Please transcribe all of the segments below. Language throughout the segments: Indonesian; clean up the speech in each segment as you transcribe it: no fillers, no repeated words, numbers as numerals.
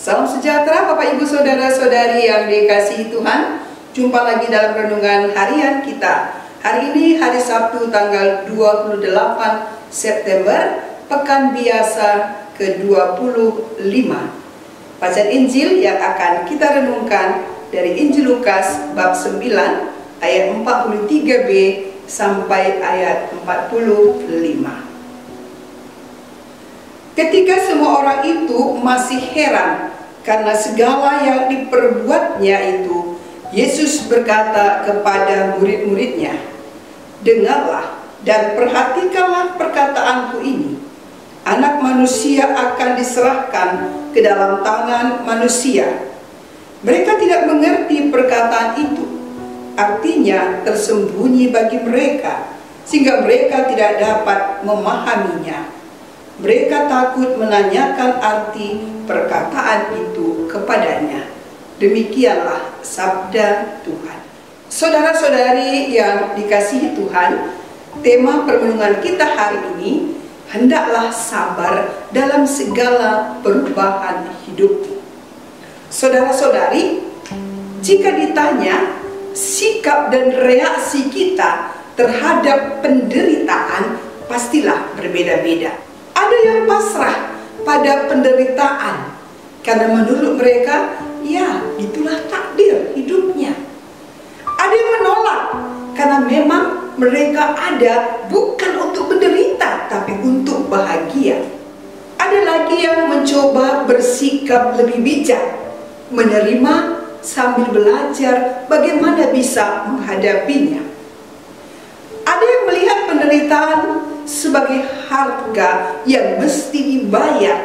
Salam sejahtera Bapak Ibu Saudara-saudari yang dikasihi Tuhan. Jumpa lagi dalam renungan harian kita. Hari ini hari Sabtu tanggal 28 September, pekan biasa ke-25. Bacaan Injil yang akan kita renungkan dari Injil Lukas bab 9 ayat 43b sampai ayat 45. Ketika semua orang itu masih heran karena segala yang diperbuatnya itu, Yesus berkata kepada murid-muridnya, "Dengarlah dan perhatikanlah perkataanku ini. Anak manusia akan diserahkan ke dalam tangan manusia." Mereka tidak mengerti perkataan itu. Artinya tersembunyi bagi mereka, sehingga mereka tidak dapat memahaminya. Mereka takut menanyakan arti perkataan itu kepadanya. Demikianlah sabda Tuhan. Saudara-saudari yang dikasihi Tuhan, tema permenungan kita hari ini, hendaklah sabar dalam segala perubahan hidup. Saudara-saudari, jika ditanya sikap dan reaksi kita terhadap penderitaan, pastilah berbeda-beda. Ada yang pasrah pada penderitaan karena menurut mereka, ya itulah takdir hidupnya. Ada yang menolak karena memang mereka ada bukan untuk menderita, tapi untuk bahagia. Ada lagi yang mencoba bersikap lebih bijak, menerima sambil belajar bagaimana bisa menghadapinya. Ada yang melihat penderitaan sebagai harga yang mesti dibayar,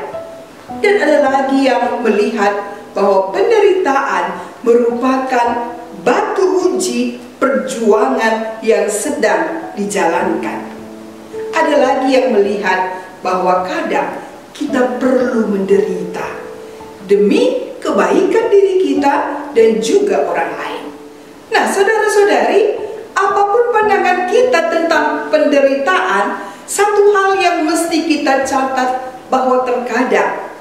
dan ada lagi yang melihat bahwa penderitaan merupakan batu uji perjuangan yang sedang dijalankan. Ada lagi yang melihat bahwa kadang kita perlu menderita demi kebaikan diri kita dan juga orang lain. Nah, saudara-saudari, apapun pandangan kita tentang penderitaan, satu hal yang mesti kita catat bahwa terkadang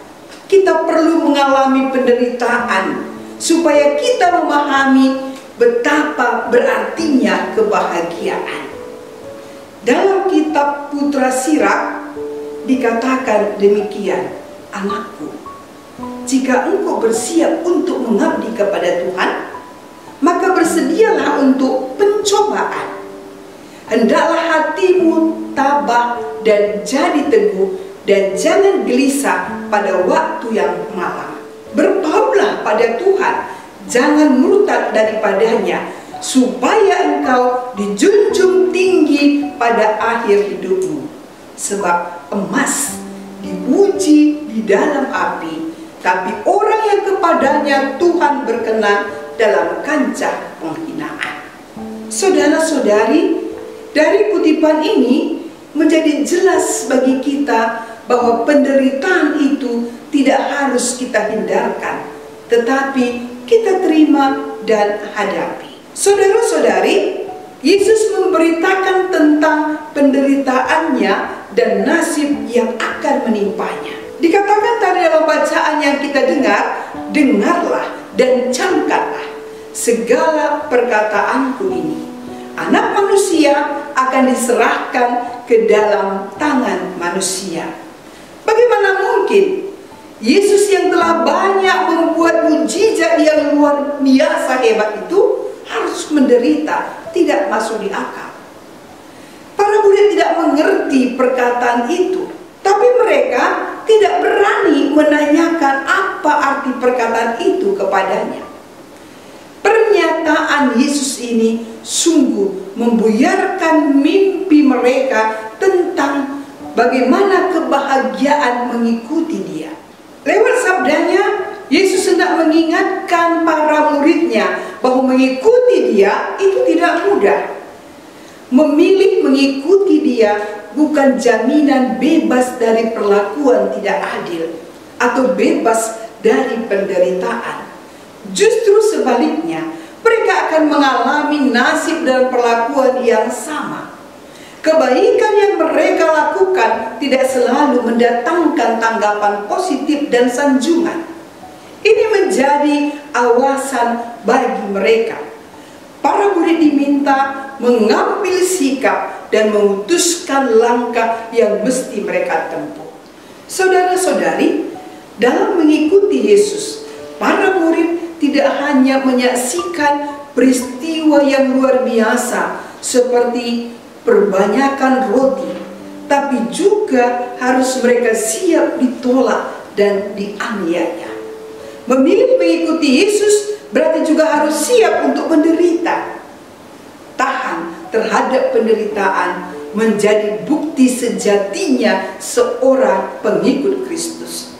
kita perlu mengalami penderitaan supaya kita memahami betapa berartinya kebahagiaan. Dalam kitab Putra Sirak dikatakan demikian, "Anakku, jika engkau bersiap untuk mengabdi kepada Tuhan, maka bersedialah untuk pencobaan. Hendaklah hatimu tabah dan jadi teguh, dan jangan gelisah pada waktu yang malam. Bertaubatlah pada Tuhan, jangan murtad daripadanya, supaya engkau dijunjung tinggi pada akhir hidupmu. Sebab emas diuji di dalam api, tapi orang yang kepadanya Tuhan berkenan dalam kancah penghinaan." Saudara-saudari, dari kutipan ini menjadi jelas bagi kita bahwa penderitaan itu tidak harus kita hindarkan, tetapi kita terima dan hadapi. Saudara-saudari, Yesus memberitakan tentang penderitaannya dan nasib yang akan menimpanya. Dikatakan tadi dalam bacaan yang kita dengar, "Dengarlah dan camkanlah segala perkataanku ini. Anak manusia akan diserahkan ke dalam tangan manusia." Bagaimana mungkin Yesus yang telah banyak membuat mukjizat yang luar biasa hebat itu harus menderita? Tidak masuk di akal. Para murid tidak mengerti perkataan itu, tapi mereka tidak berani menanyakan apa arti perkataan itu kepadanya. Pernyataan Yesus ini sungguh membuyarkan mimpi mereka tentang bagaimana kebahagiaan mengikuti Dia. Lewat sabdanya, Yesus hendak mengingatkan para muridnya bahwa mengikuti Dia itu tidak mudah. Memilih mengikuti Dia bukan jaminan bebas dari perlakuan tidak adil atau bebas dari penderitaan. Justru sebaliknya, mereka akan mengalami nasib dan perlakuan yang sama. Kebaikan yang mereka lakukan tidak selalu mendatangkan tanggapan positif dan sanjungan. Ini menjadi awasan bagi mereka. Para murid diminta mengambil sikap dan memutuskan langkah yang mesti mereka tempuh. Saudara-saudari, dalam mengikuti Yesus, para murid tidak hanya menyaksikan peristiwa yang luar biasa seperti perbanyakan roti, tapi juga harus mereka siap ditolak dan dianiaya. Memilih mengikuti Yesus berarti juga harus siap untuk menderita. Tahan terhadap penderitaan menjadi bukti sejatinya seorang pengikut Kristus.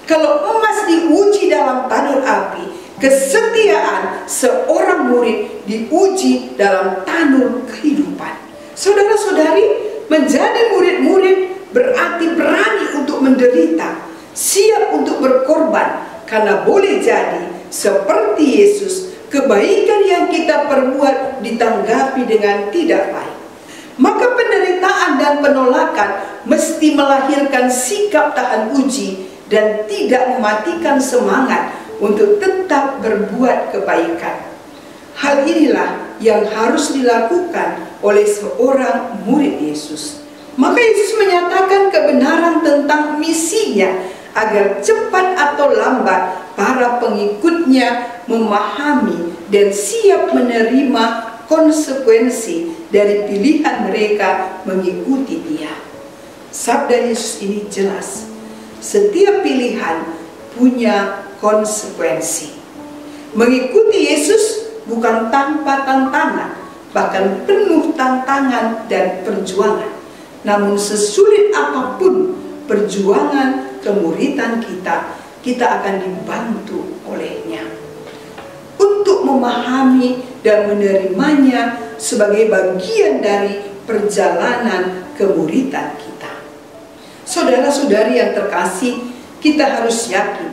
Kalau emas diuji dalam tanur api, kesetiaan seorang murid diuji dalam tanur kehidupan. Saudara-saudari, menjadi murid-murid berarti berani untuk menderita, siap untuk berkorban, karena boleh jadi seperti Yesus, kebaikan yang kita perbuat ditanggapi dengan tidak baik. Maka penderitaan dan penolakan mesti melahirkan sikap tahan uji dan tidak mematikan semangat untuk tetap berbuat kebaikan. Hal inilah yang harus dilakukan oleh seorang murid Yesus. Maka Yesus menyatakan kebenaran tentang misinya agar cepat atau lambat para pengikutnya memahami dan siap menerima konsekuensi dari pilihan mereka mengikuti Dia. Sabda Yesus ini jelas. Setiap pilihan punya konsekuensi. Mengikuti Yesus bukan tanpa tantangan, bahkan penuh tantangan dan perjuangan. Namun sesulit apapun perjuangan kemuridan kita, kita akan dibantu olehnya untuk memahami dan menerimanya sebagai bagian dari perjalanan kemuridan kita. Saudara-saudari yang terkasih, kita harus yakin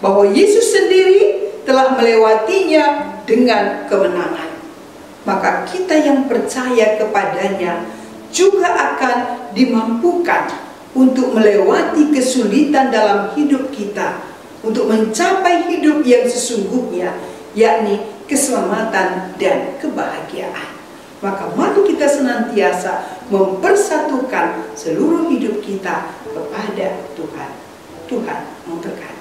bahwa Yesus sendiri telah melewatinya dengan kemenangan. Maka kita yang percaya kepadanya juga akan dimampukan untuk melewati kesulitan dalam hidup kita, untuk mencapai hidup yang sesungguhnya, yakni keselamatan dan kebahagiaan. Maka mari kita senantiasa mempersatukan seluruh hidup kita kepada Tuhan. Tuhan memberkati.